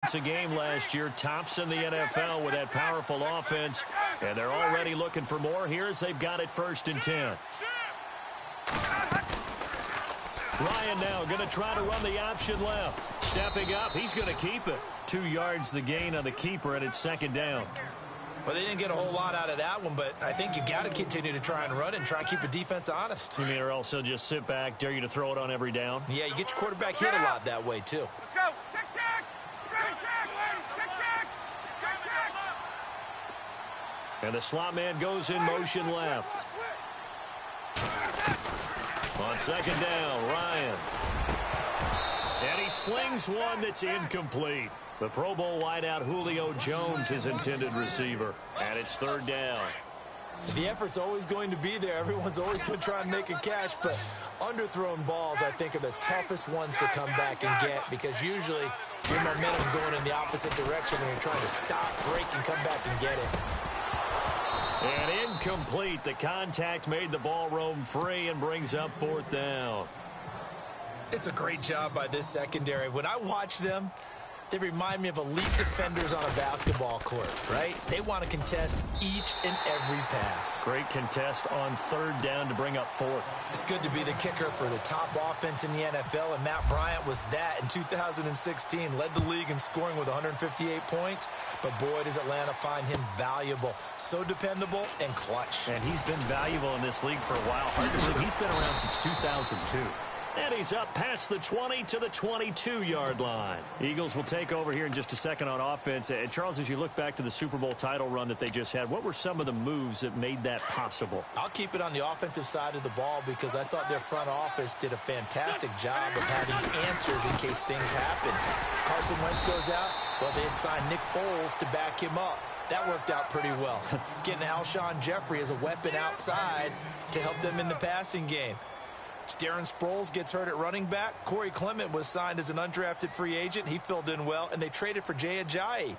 A game last year, tops in the NFL with that powerful offense, and they're already looking for more here as they've got it 1st and 10. Ryan now going to try to run the option left. Stepping up, he's going to keep it. 2 yards the gain on the keeper, and it's 2nd down. Well, they didn't get a whole lot out of that one, but I think you've got to continue to try and run and try and keep the defense honest. You mean, or also just sit back, dare you to throw it on every down? Yeah, you get your quarterback hit a lot that way, too. Let's go. Tick-tack. Tick-tack. And the slot man goes in motion left. On 2nd down, Ryan. And he slings one that's incomplete. The Pro Bowl wideout Julio Jones, his intended receiver. And it's 3rd down. The effort's always going to be there. Everyone's always going to try and make a catch, but underthrown balls, I think, are the toughest ones to come back and get because usually your momentum's going in the opposite direction when you're trying to stop, break, and come back and get it. And incomplete. The contact made the ball roam free and brings up 4th down. It's a great job by this secondary. When I watch them, they remind me of elite defenders on a basketball court, right? They want to contest each and every pass. Great contest on 3rd down to bring up 4th. It's good to be the kicker for the top offense in the NFL, and Matt Bryant was that in 2016. Led the league in scoring with 158 points, but boy, does Atlanta find him valuable. So dependable and clutch. And he's been valuable in this league for a while. Hard to believe he's been around since 2002. And he's up past the 20 to the 22-yard line. Eagles will take over here in just a second on offense. And Charles, as you look back to the Super Bowl title run that they just had, what were some of the moves that made that possible? I'll keep it on the offensive side of the ball because I thought their front office did a fantastic job of having answers in case things happen. Carson Wentz goes out. Well, they had signed Nick Foles to back him up. That worked out pretty well. Getting Alshon Jeffrey as a weapon outside to help them in the passing game. Darren Sproles gets hurt at running back. Corey Clement was signed as an undrafted free agent. He filled in well, and they traded for Jay Ajayi.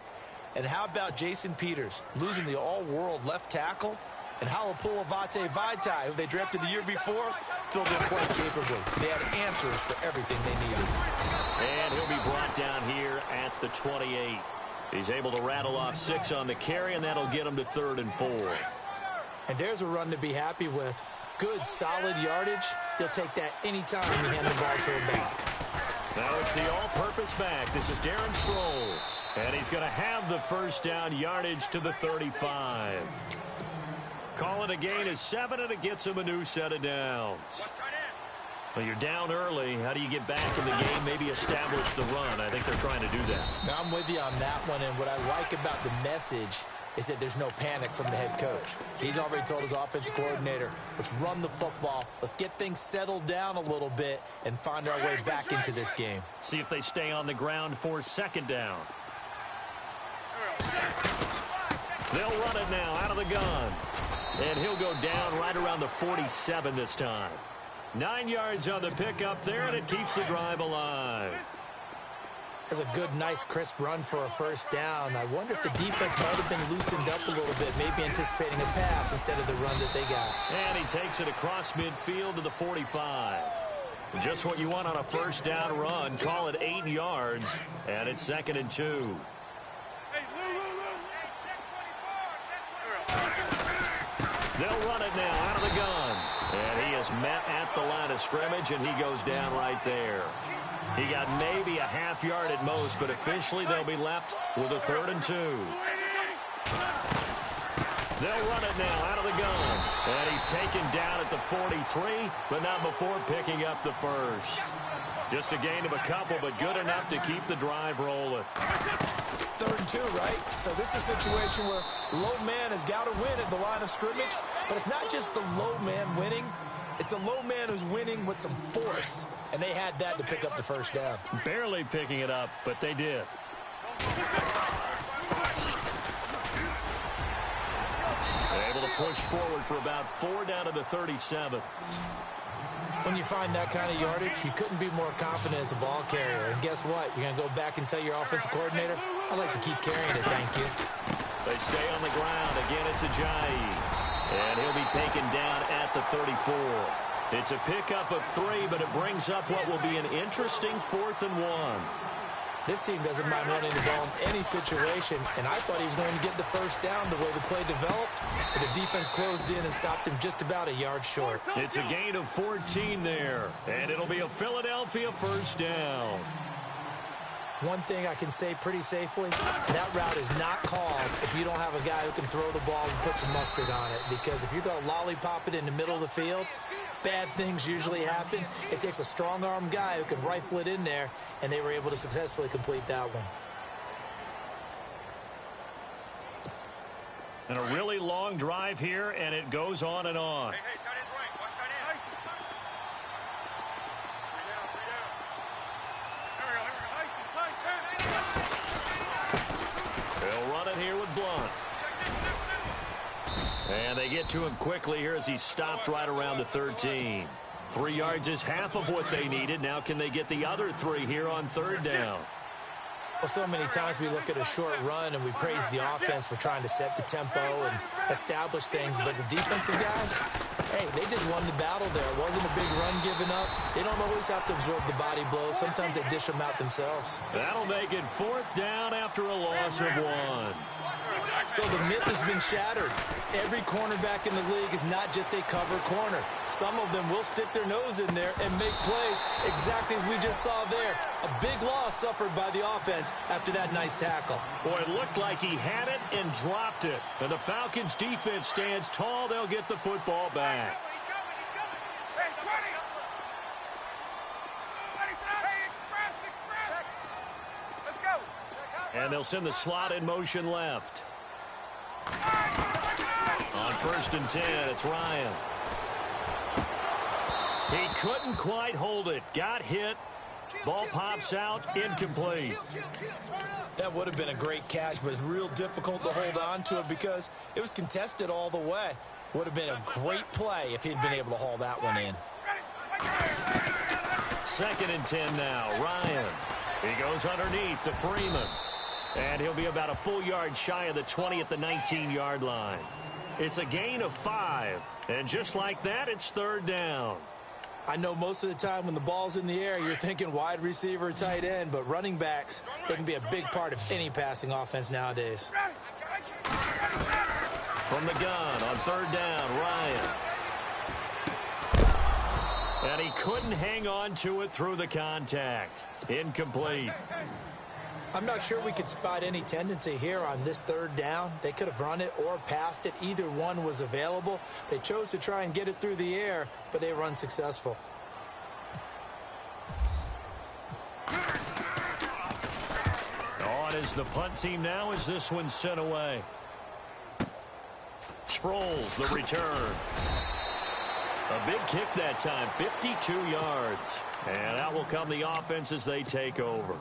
And how about Jason Peters, losing the all-world left tackle? And Halapoulivaati Vaitai, who they drafted the year before, filled in quite capably. They had answers for everything they needed. And he'll be brought down here at the 28. He's able to rattle off 6 on the carry, and that'll get him to 3rd and 4. And there's a run to be happy with. Good, solid yardage. They'll take that anytime you hand the ball to a back. Now it's the all-purpose back. This is Darren Sproles. And he's going to have the 1st down yardage to the 35. Call it a gain of 7, and it gets him a new set of downs. Well, you're down early. How do you get back in the game, maybe establish the run? I think they're trying to do that. Now, I'm with you on that one, and what I like about the message is that there's no panic from the head coach. He's already told his offensive coordinator, let's run the football, let's get things settled down a little bit and find our way back into this game. See if they stay on the ground for 2nd down. They'll run it now out of the gun. And he'll go down right around the 47 this time. 9 yards on the pickup there, and it keeps the drive alive. That's a good, nice, crisp run for a 1st down. I wonder if the defense might have been loosened up a little bit, maybe anticipating a pass instead of the run that they got. And he takes it across midfield to the 45. Just what you want on a 1st down run. Call it 8 yards, and it's 2nd and 2. They'll run it now out of the gun. And he is met at the line of scrimmage, and he goes down right there. He got maybe a half yard at most, but officially they'll be left with a 3rd and 2. They'll run it now out of the gun. And he's taken down at the 43, but not before picking up the 1st. Just a gain of a couple, but good enough to keep the drive rolling. 3rd and 2, right? So this is a situation where low man has got to win at the line of scrimmage, but it's not just the low man winning. It's the low man who's winning with some force, and they had that to pick up the 1st down. Barely picking it up, but they did. Able to push forward for about 4 down to the 37. When you find that kind of yardage, you couldn't be more confident as a ball carrier. And guess what? You're going to go back and tell your offensive coordinator, I'd like to keep carrying it, thank you. They stay on the ground. Again, it's Ajayi. And he'll be taken down at the 34. It's a pickup of 3, but it brings up what will be an interesting 4th and 1. This team doesn't mind running the ball in any situation, and I thought he was going to get the first down the way the play developed, but the defense closed in and stopped him just about a yard short. It's a gain of 14 there, and it'll be a Philadelphia first down. One thing I can say pretty safely, that route is not called if you don't have a guy who can throw the ball and put some mustard on it, because if you're going to lollipop it in the middle of the field, bad things usually happen. It takes a strong-arm guy who can rifle it in there, and they were able to successfully complete that one. And a really long drive here, and it goes on and on. Hey, tight end's right. Watch tight end. They'll run it here with Blunt. And they get to him quickly here as he stopped right around the 13. 3 yards is half of what they needed. Now can they get the other 3 here on third down? Well, so many times we look at a short run and we praise the offense for trying to set the tempo and establish things, but the defensive guys, hey, they just won the battle there. It wasn't a big run given up. They don't always have to absorb the body blows. Sometimes they dish them out themselves. That'll make it fourth down after a loss of 1. So the myth has been shattered. Every cornerback in the league is not just a cover corner. Some of them will stick their nose in there and make plays exactly as we just saw there. A big loss suffered by the offense after that nice tackle. Boy, it looked like he had it and dropped it. And the Falcons' defense stands tall. They'll get the football back. He's coming. Hey, 20. Express. Let's go. And they'll send the slot in motion left. On first and 10, it's Ryan. He couldn't quite hold it. Got hit. Ball pops out, incomplete. That would have been a great catch, but it's real difficult to hold on to it because it was contested all the way. Would have been a great play if he'd been able to haul that one in. Second and 10 now, Ryan. He goes underneath to Freeman. And he'll be about a full yard shy of the 20 at the 19-yard line. It's a gain of 5. And just like that, it's third down. I know most of the time when the ball's in the air, you're thinking wide receiver, tight end, but running backs, they can be a big part of any passing offense nowadays. From the gun on third down, Ryan. And he couldn't hang on to it through the contact. Incomplete. I'm not sure we could spot any tendency here on this third down. They could have run it or passed it. Either one was available. They chose to try and get it through the air, but they were unsuccessful. On is the punt team now as this one's sent away. Sproles, the return. A big kick that time, 52 yards. And out will come the offense as they take over.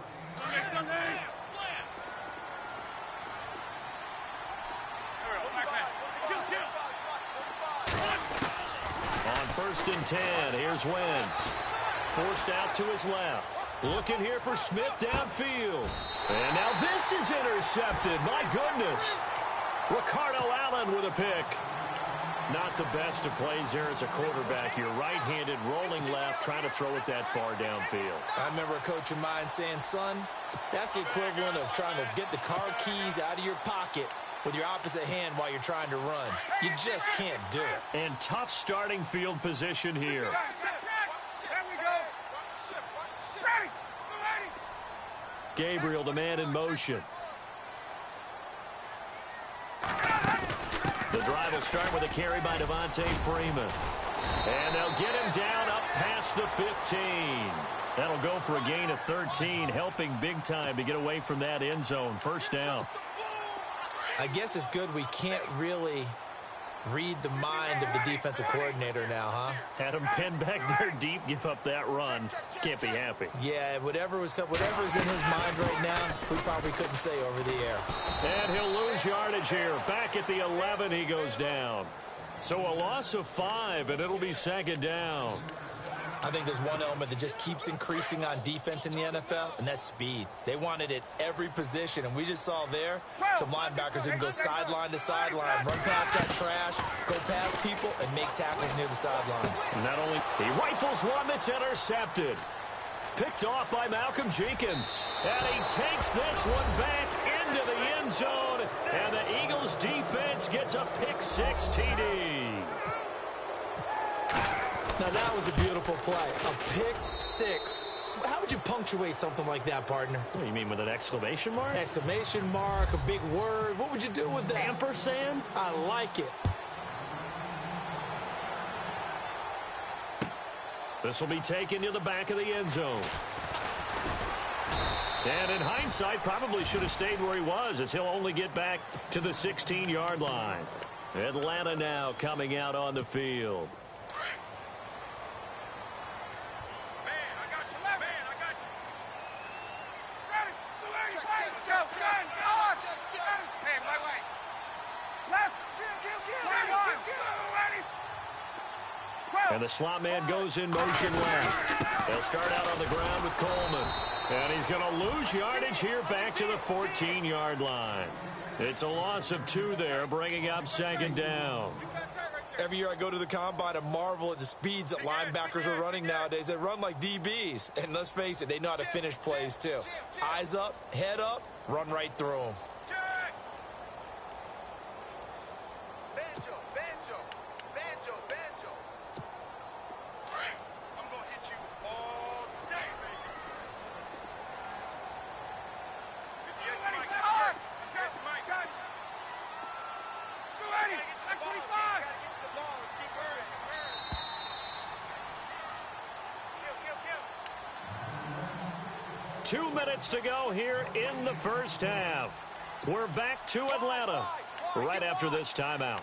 On first and 10, here's Wentz. Forced out to his left. Looking here for Smith downfield. And now this is intercepted. My goodness. Ricardo Allen with a pick. Not the best of plays there as a quarterback. You're right-handed, rolling left, trying to throw it that far downfield. I remember a coach of mine saying, son, that's the equivalent of trying to get the car keys out of your pocket with your opposite hand while you're trying to run. You just can't do it. And tough starting field position here. Gabriel, the man in motion. The drive will start with a carry by Devontae Freeman. And they'll get him down up past the 15. That'll go for a gain of 13, helping big time to get away from that end zone. First down. I guess it's good we can't really read the mind of the defensive coordinator now, huh? Had him pinned back there deep, give up that run. Can't be happy. Yeah, whatever's in his mind right now, we probably couldn't say over the air. And he'll lose yardage here. Back at the 11, he goes down. So a loss of 5, and it'll be second down. I think there's one element that just keeps increasing on defense in the NFL, and that's speed. They want it at every position, and we just saw there some linebackers who can go sideline to sideline, run past that trash, go past people, and make tackles near the sidelines. Not only he rifles one that's intercepted. Picked off by Malcolm Jenkins. And he takes this one back into the end zone. And the Eagles defense gets a pick six TD. Now that was a beautiful play. A pick six. How would you punctuate something like that, partner? What do you mean, with an exclamation mark? Exclamation mark, a big word. What would you do with that? Ampersand? I like it. This will be taken to the back of the end zone. And in hindsight, probably should have stayed where he was, as he'll only get back to the 16-yard line. Atlanta now coming out on the field. And the slot man goes in motion left. They'll start out on the ground with Coleman. And he's going to lose yardage here back to the 14-yard line. It's a loss of 2 there, bringing up second down. Every year I go to the combine and marvel at the speeds that linebackers are running nowadays. They run like DBs. And let's face it, they know how to finish plays too. Eyes up, head up, run right through them. Two minutes to go here in the first half. We're back to Atlanta right after this timeout.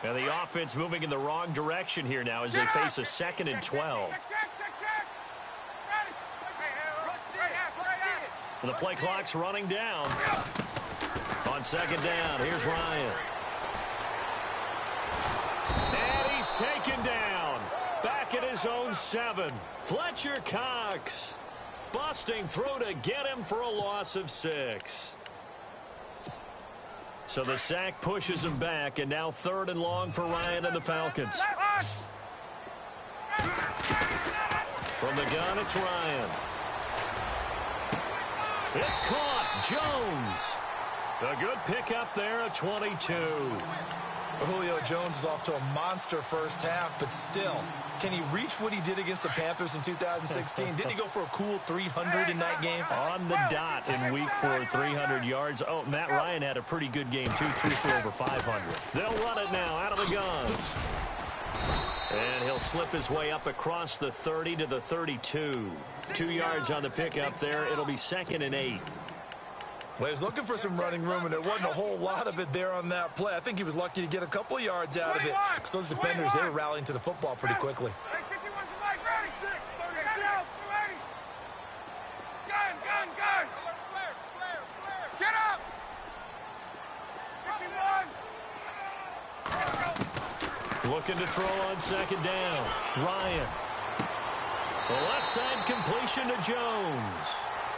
And the offense moving in the wrong direction here now as they face a 2nd and 12. And the play clock's running down. On 2nd down, here's Ryan. And he's taken down. Back at his own 7. Fletcher Cox. Busting through to get him for a loss of 6. So the sack pushes him back, and now 3rd and long for Ryan and the Falcons. From the gun, it's Ryan. It's caught. Jones. A good pickup there at 22. Julio Jones is off to a monster first half, but still, can he reach what he did against the Panthers in 2016? Didn't he go for a cool 300 in that game? On the dot in week 4, 300 yards. Oh, Matt Ryan had a pretty good game, too. Threw for over 500. They'll run it now out of the gun. And he'll slip his way up across the 30 to the 32. 2 yards on the pickup there. It'll be 2nd and 8. Well, he was looking for some running room, and there wasn't a whole lot of it there on that play. I think he was lucky to get a couple of yards out of it. Because those defenders, they were rallying to the football pretty quickly. Get up! Looking to throw on 2nd down. Ryan. The left side completion to Jones.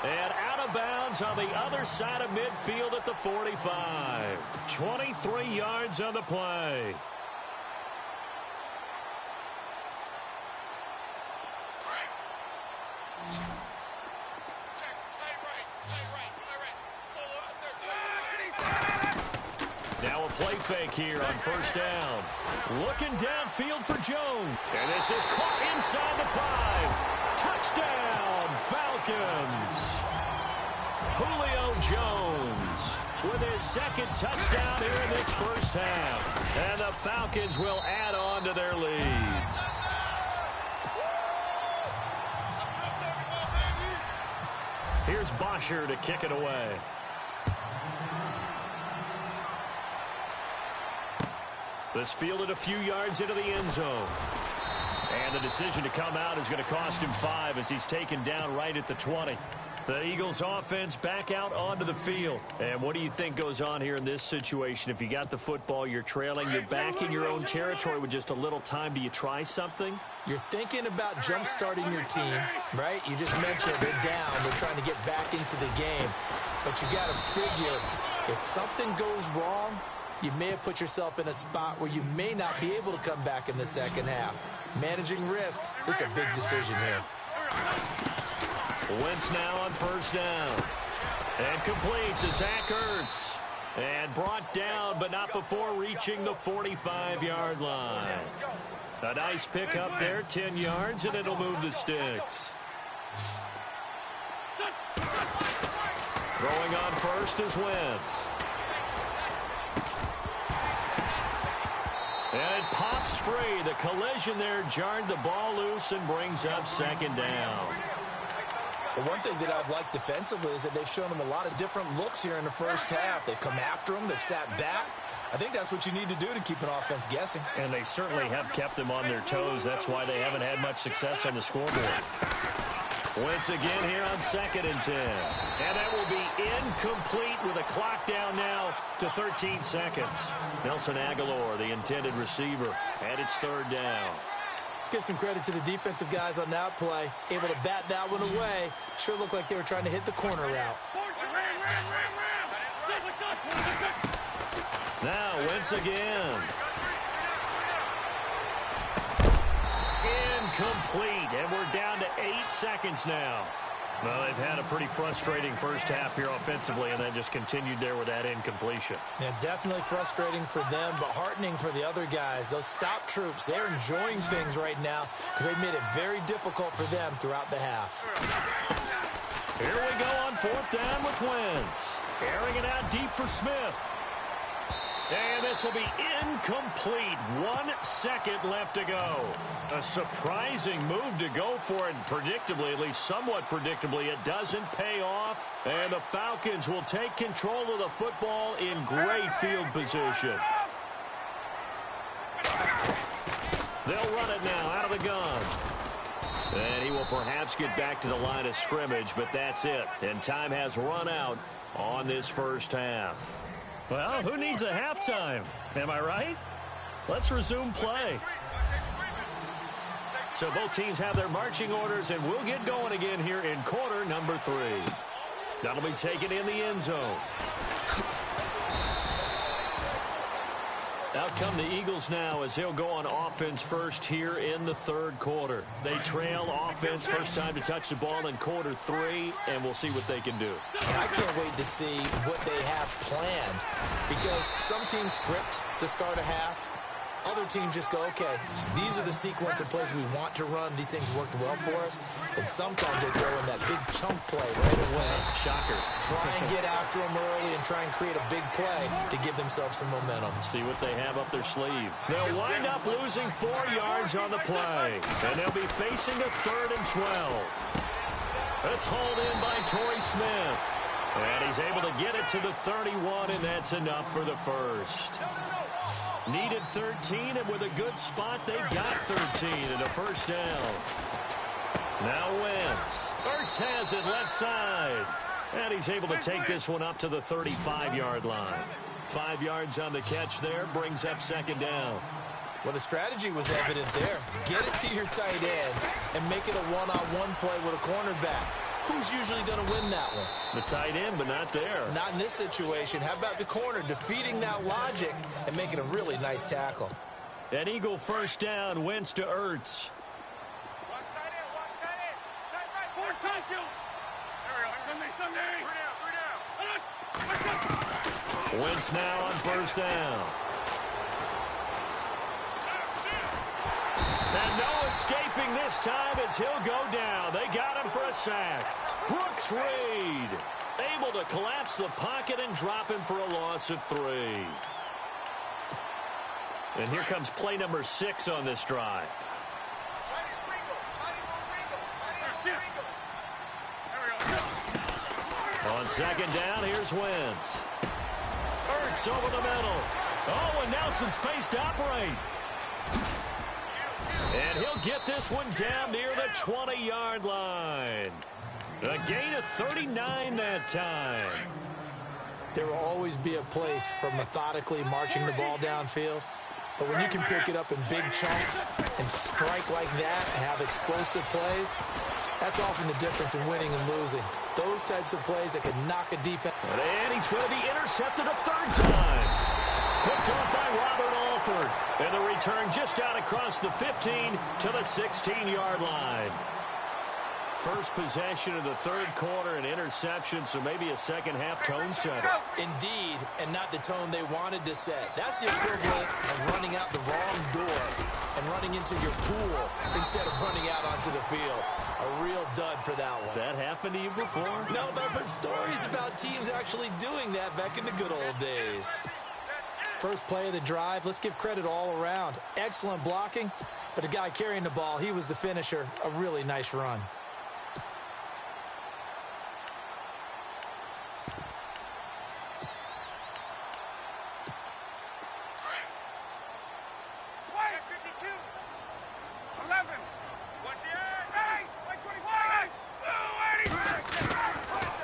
And out of bounds on the other side of midfield at the 45. 23 yards on the play. Now a play fake here on 1st down. Looking downfield for Jones. And this is caught inside the 5. Touchdown, Falcons. Julio Jones with his 2nd touchdown here in this first half. And the Falcons will add on to their lead. Here's Bosher to kick it away. This fielded a few yards into the end zone. And the decision to come out is going to cost him 5 as he's taken down right at the 20. The Eagles offense back out onto the field. And what do you think goes on here in this situation? If you got the football, you're trailing, you're back in your own territory with just a little time. Do you try something? You're thinking about jump-starting your team, right? You just mentioned they're down. They're trying to get back into the game. But you got to figure if something goes wrong, you may have put yourself in a spot where you may not be able to come back in the second half. Managing risk is a big decision here. Wentz now on first down. And complete to Zach Ertz. And brought down, but not before reaching the 45-yard line. A nice pickup there, 10 yards, and it'll move the sticks. Throwing on first is Wentz. And it pops free. The collision there jarred the ball loose and brings up second down. Well, one thing that I've liked defensively is that they've shown them a lot of different looks here in the first half. They've come after them. They've sat back. I think that's what you need to do to keep an offense guessing. And they certainly have kept them on their toes. That's why they haven't had much success on the scoreboard. Wentz again here on 2nd and 10. And that will be incomplete with a clock down now to 13 seconds. Nelson Aguilar, the intended receiver, and it's 3rd down. Let's give some credit to the defensive guys on that play. Able to bat that one away. Sure looked like they were trying to hit the corner route. Now Wentz again. Incomplete, and we're down to 8 seconds now. Well, they've had a pretty frustrating first half here offensively, and then just continued there with that incompletion. Yeah, definitely frustrating for them, but heartening for the other guys. Those stop troops, they're enjoying things right now because they've made it very difficult for them throughout the half. Here we go on 4th down with Wentz. Airing it out deep for Smith. And this will be incomplete. 1 second left to go. A surprising move to go for it. Predictably, at least somewhat predictably, it doesn't pay off. And the Falcons will take control of the football in great field position. They'll run it now out of the gun. And he will perhaps get back to the line of scrimmage, but that's it. And time has run out on this first half. Well, who needs a halftime? Am I right? Let's resume play. So both teams have their marching orders, and we'll get going again here in quarter number 3. That'll be taken in the end zone. Out come the Eagles now as they'll go on offense first here in the 3rd quarter. They trail offense, first time to touch the ball in quarter 3, and we'll see what they can do. I can't wait to see what they have planned because some teams script to start a half. Other teams just go, okay, these are the sequence of plays we want to run. These things worked well for us. And sometimes they throw in that big chunk play right away. Shocker. Try and get after them early and try and create a big play to give themselves some momentum. See what they have up their sleeve. They'll wind up losing 4 yards on the play. And they'll be facing a 3rd and 12. It's hauled in by Torrey Smith. And he's able to get it to the 31, and that's enough for the first. Needed 13, and with a good spot, they got 13 and a first down. Now Wentz. Ertz has it left side. And he's able to take this one up to the 35-yard line. 5 yards on the catch there, brings up second down. Well, the strategy was evident there. Get it to your tight end and make it a one-on-one play with a cornerback. Who's usually going to win that one? The tight end, but not there. Not in this situation. How about the corner defeating that logic and making a really nice tackle? An Eagle first down, Wentz to Ertz. Watch tight end, watch tight end. Tight right. Four tight you. There we go. Wentz now on first down. And no escaping this time as he'll go down. They got him for a sack. Brooks Reed able to collapse the pocket and drop him for a loss of 3. And here comes play number 6 on this drive. On second down, here's Wentz. Ertz over the middle. Oh, and Nelson space to operate. And he'll get this one down near the 20-yard line. A gain of 39 that time. There will always be a place for methodically marching the ball downfield. But when you can pick it up in big chunks and strike like that and have explosive plays, that's often the difference in winning and losing. Those types of plays that can knock a defense. And he's going to be intercepted a third time. Picked off by Robert Alford. And the return just out across the 15 to the 16-yard line. First possession of the third quarter, an interception, so maybe a second-half tone setter. Indeed, and not the tone they wanted to set. That's the equivalent of running out the wrong door and running into your pool instead of running out onto the field. A real dud for that one. Has that happened to you before? No, but I've heard stories about teams actually doing that back in the good old days. First play of the drive, let's give credit all around. Excellent blocking, but the guy carrying the ball, he was the finisher. A really nice run.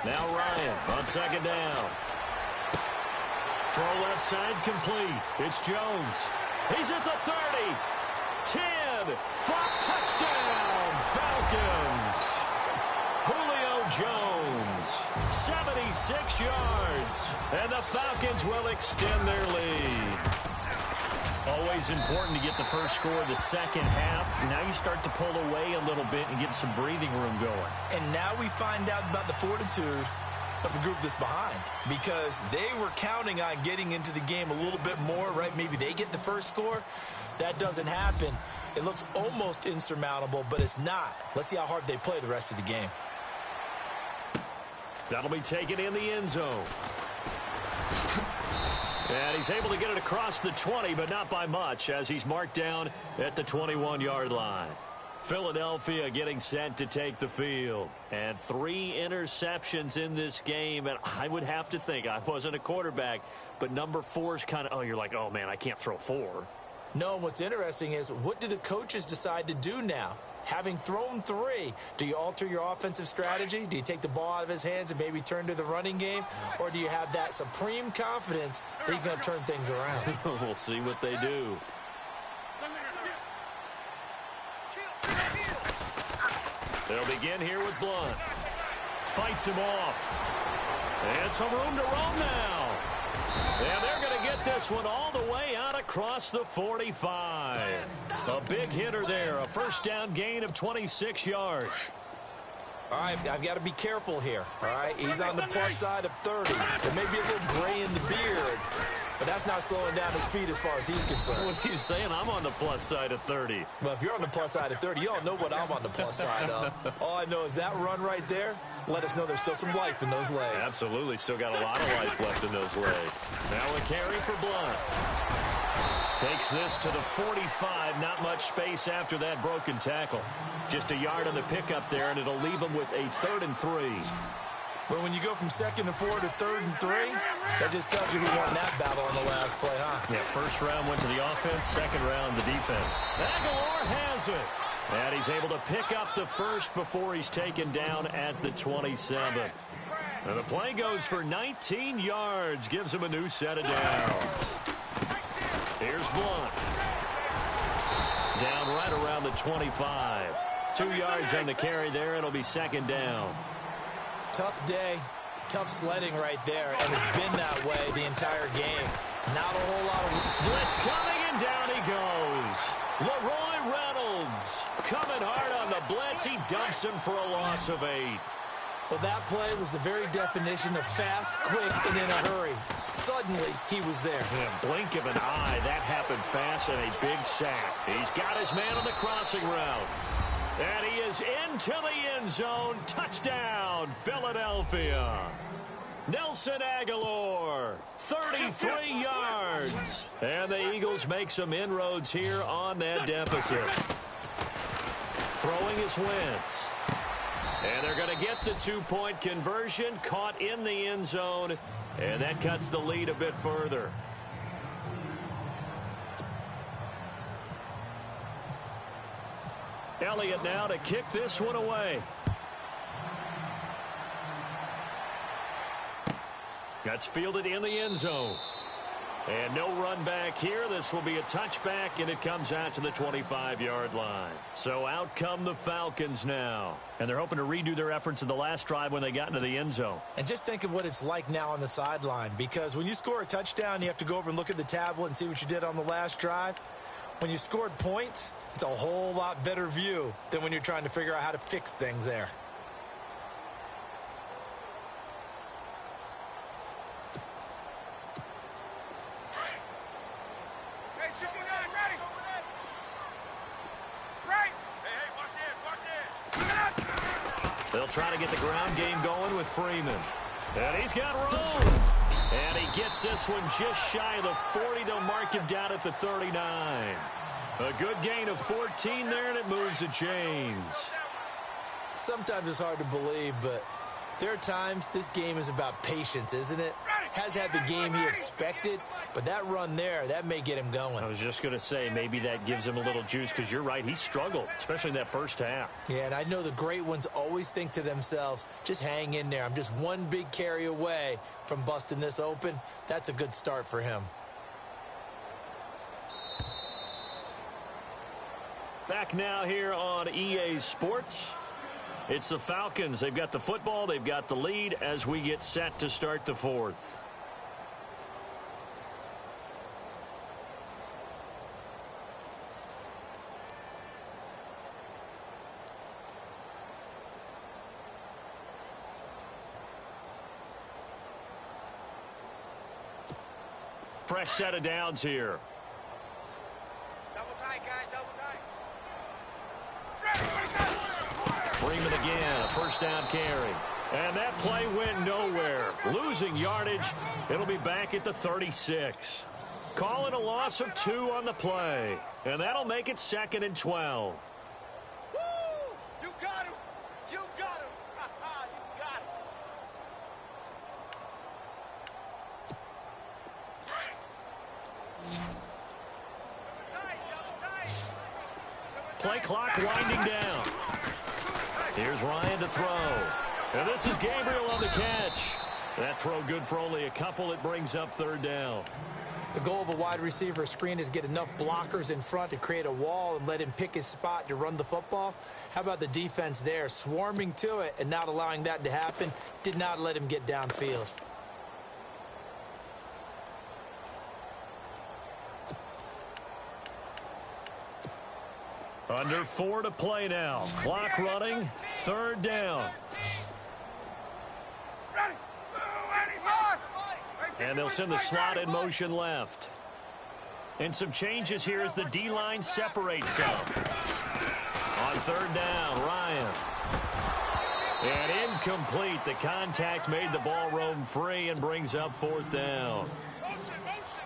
Now Ryan on second down. Throw left side complete. It's Jones. He's at the 30. 10. 5 touchdown. Falcons. Julio Jones. 76 yards. And the Falcons will extend their lead. Always important to get the first score of the second half. Now you start to pull away a little bit and get some breathing room going. And now we find out about the fortitude of the group that's behind, because they were counting on getting into the game a little bit more, right? Maybe they get the first score. That doesn't happen. It looks almost insurmountable, but it's not. Let's see how hard they play the rest of the game. That'll be taken in the end zone. And he's able to get it across the 20, but not by much, as he's marked down at the 21-yard line. Philadelphia getting set to take the field. And 3 interceptions in this game. And I would have to think, I wasn't a quarterback, but number 4 is kind of, you're like, oh, man, I can't throw 4. No, what's interesting is, what do the coaches decide to do now? Having thrown 3, do you alter your offensive strategy? Do you take the ball out of his hands and maybe turn to the running game? Or do you have that supreme confidence that he's going to turn things around? We'll see what they do. They'll begin here with Blunt. Fights him off. And some room to roam now. And they're going to get this one all the way out across the 45. A big hitter there. A first down gain of 26 yards. All right, I've got to be careful here. All right, he's on the plus side of 30. There may be a little gray in the beard, but that's not slowing down his feet as far as he's concerned. What are you saying? I'm on the plus side of 30. Well, if you're on the plus side of 30, you don't know what I'm on the plus side of. All I know is that run right there let us know there's still some life in those legs. Absolutely. Still got a lot of life left in those legs. Now a carry for Blunt. Takes this to the 45. Not much space after that broken tackle. Just a yard on the pickup there, and it'll leave him with a 3rd and 3. But when you go from 2nd and 4 to 3rd and 3, that just tells you who won that battle on the last play, huh? Yeah, first round went to the offense, second round the defense. Aguilar has it. And he's able to pick up the first before he's taken down at the 27. And the play goes for 19 yards. Gives him a new set of downs. Here's Blunt. Down right around the 25. 2 yards on the carry there. It'll be second down. Tough day. Tough sledding right there. And it's been that way the entire game. Not a whole lot of... Blitz coming, and down he goes. Leroy Reynolds coming hard on the blitz. He dumps him for a loss of 8. Well, that play was the very definition of fast, quick, and in a hurry. Suddenly, he was there. In a blink of an eye, that happened fast, and a big sack. He's got his man on the crossing route. And he is into the end zone. Touchdown, Philadelphia. Nelson Aguilar, 33 yards. And the Eagles make some inroads here on that deficit. Throwing is Wentz. And they're going to get the 2-point conversion, caught in the end zone, and that cuts the lead a bit further. Elliott now to kick this one away. That's fielded in the end zone. And no run back here. This will be a touchback, and it comes out to the 25-yard line. So out come the Falcons now. And they're hoping to redo their efforts in the last drive when they got into the end zone. And just think of what it's like now on the sideline, because when you score a touchdown, you have to go over and look at the tablet and see what you did on the last drive. When you scored points, it's a whole lot better view than when you're trying to figure out how to fix things there. They'll try to get the ground game going with Freeman. And he's got room. And he gets this one just shy of the 40. They'll mark him down at the 39. A good gain of 14 there, and it moves the chains. Sometimes it's hard to believe, but there are times this game is about patience, isn't it? Has had the game he expected, but that run there, that may get him going. I was just going to say, maybe that gives him a little juice, because you're right, he struggled, especially in that first half. Yeah, and I know the great ones always think to themselves, just hang in there. I'm just one big carry away from busting this open. That's a good start for him. Back now here on EA Sports. It's the Falcons. They've got the football. They've got the lead as we get set to start the fourth. Fresh set of downs here. Double tight, guys, double tight. Freeman again, a first down carry. And that play went nowhere. Losing yardage. It'll be back at the 36. Calling a loss of 2 on the play. And that'll make it 2nd and 12. Woo! You got him! You got him! You got him! Double tight! Play clock winding down. Here's Ryan to throw. And this is Gabriel on the catch. That throw good for only a couple. It brings up 3rd down. The goal of a wide receiver screen is get enough blockers in front to create a wall and let him pick his spot to run the football. How about the defense there, swarming to it and not allowing that to happen? Did not let him get downfield. Under 4 to play now. Clock running. 3rd down. And they'll send the slot in motion left. And some changes here as the D-line separates some. On 3rd down, Ryan. And incomplete. The contact made the ball roam free and brings up 4th down.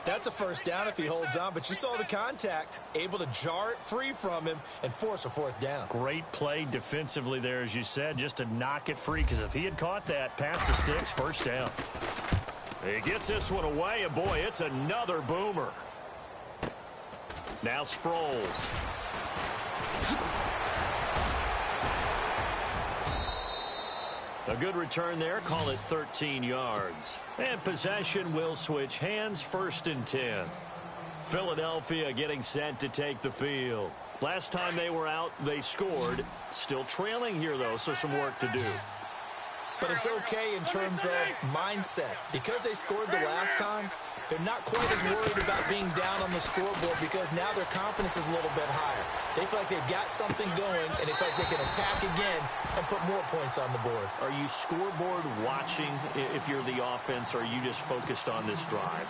That's a first down if he holds on, but you saw the contact, able to jar it free from him and force a 4th down. Great play defensively there, as you said, just to knock it free, because if he had caught that, past the sticks, 1st down. He gets this one away, and boy, it's another boomer. Now Sproles. A good return there. Call it 13 yards. And possession will switch hands. 1st and 10. Philadelphia getting set to take the field. Last time they were out, they scored. Still trailing here, though, so some work to do. But it's okay in terms of mindset. Because they scored the last time, they're not quite as worried about being down on the scoreboard because now their confidence is a little bit higher. They feel like they've got something going, and they feel like they can attack again and put more points on the board. Are you scoreboard watching if you're the offense, or are you just focused on this drive?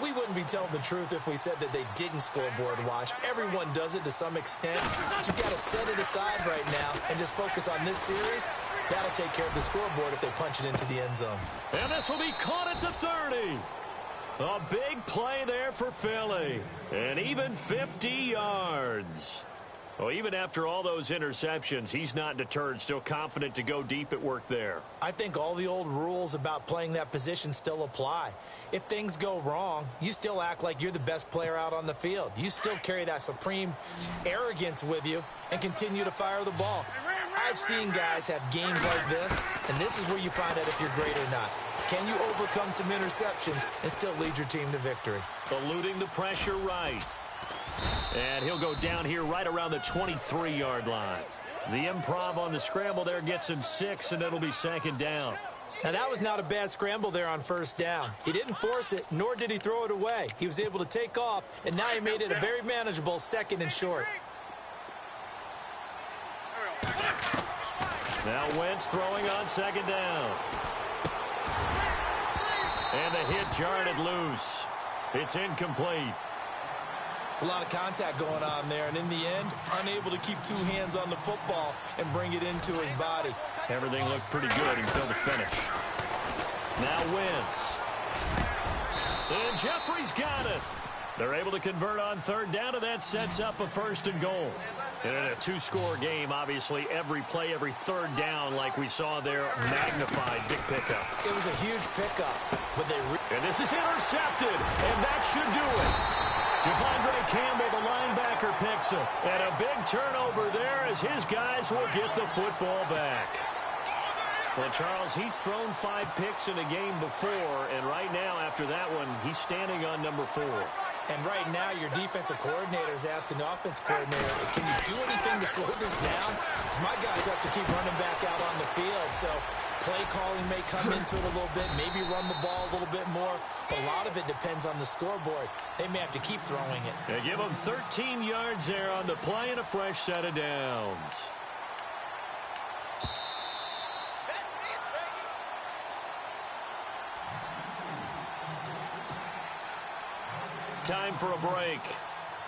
We wouldn't be telling the truth if we said that they didn't scoreboard watch. Everyone does it to some extent. But you've got to set it aside right now and just focus on this series. That'll take care of the scoreboard if they punch it into the end zone. And this will be caught at the 30. A big play there for Philly. And even 50 yards. Well, even after all those interceptions, he's not deterred, still confident to go deep at work there. I think all the old rules about playing that position still apply. If things go wrong, you still act like you're the best player out on the field. You still carry that supreme arrogance with you and continue to fire the ball. I've seen guys have games like this, and this is where you find out if you're great or not. Can you overcome some interceptions and still lead your team to victory? Eluding the pressure right. And he'll go down here right around the 23-yard line. The improv on the scramble there gets him 6, and it'll be second down. Now, that was not a bad scramble there on first down. He didn't force it, nor did he throw it away. He was able to take off, and now he made it a very manageable 2nd and short. Now Wentz throwing on 2nd down. And the hit jarred it loose. It's incomplete. It's a lot of contact going on there, and in the end, unable to keep 2 hands on the football and bring it into his body. Everything looked pretty good until the finish. Now Wentz. And Jeffrey's got it. They're able to convert on 3rd down, and that sets up a 1st and goal. And in a 2-score game, obviously, every play, every 3rd down, like we saw there, magnified. Big pickup. It was a huge pickup. And this is intercepted, and that should do it. Devondre Campbell, the linebacker, picks it. And a big turnover there as his guys will get the football back. Well, Charles, he's thrown 5 picks in a game before, and right now, after that one, he's standing on number 4. And right now, your defensive coordinator is asking the offensive coordinator, can you do anything to slow this down? Because my guys have to keep running back out on the field. So play calling may come into it a little bit, maybe run the ball a little bit more. But a lot of it depends on the scoreboard. They may have to keep throwing it. They give them 13 yards there on the play and a fresh set of downs. Time for a break.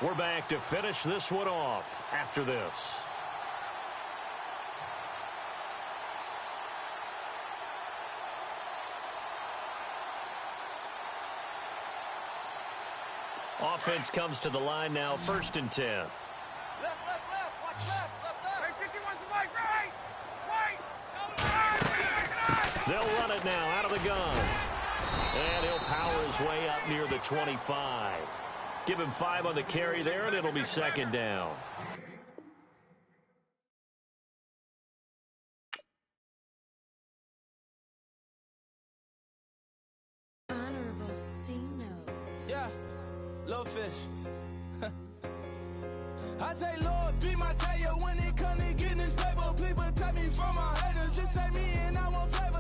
We're back to finish this one off after this. Offense comes to the line now, 1st and 10. Left, watch left. Hey, 51 to right. They'll run it now out of the gun. And he'll power his way up near the 25. Give him 5 on the carry there, and it'll be 2nd down. Honorable C notes. Yeah, little fish. I say, Lord, be my savior when it comes to getting this paper. Please protect me from my haters. Just say me and I won't flavor.